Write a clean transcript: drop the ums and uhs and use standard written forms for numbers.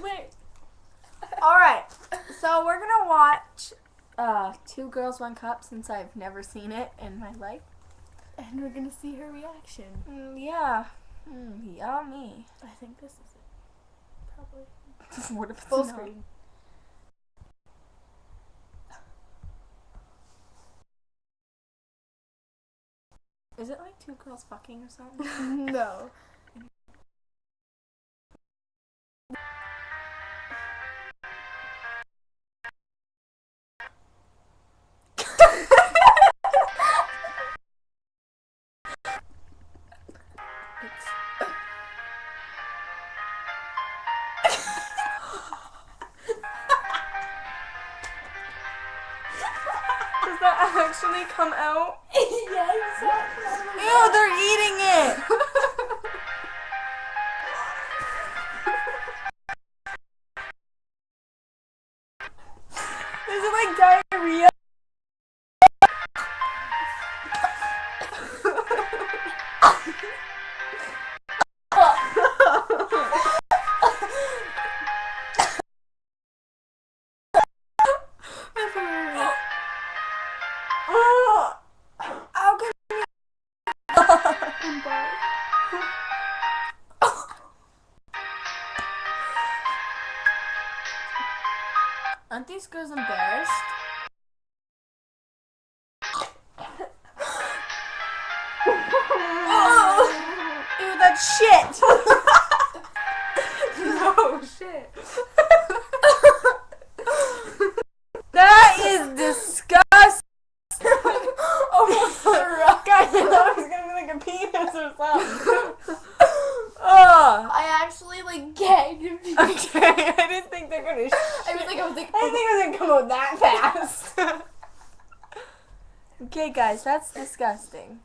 Wait. Alright, so we're gonna watch Two Girls, One Cup since I've never seen it in my life. And we're gonna see her reaction. Yeah. Yummy. I think this is it. Probably. What if it's Full not? screen. Is it like two girls fucking or something? No. Does that actually come out? Yes. Ew, they're eating it! Is it like diarrhea? How can Aren't these girls embarrassed? Ew, that's shit! No shit. That is disgusting! Almost a rock. Guys, I thought it was gonna be like a penis or something. Oh. I actually like gagged. Okay, I didn't think they're gonna. I was like, I didn't think it was gonna come out that fast. Okay, guys, that's disgusting.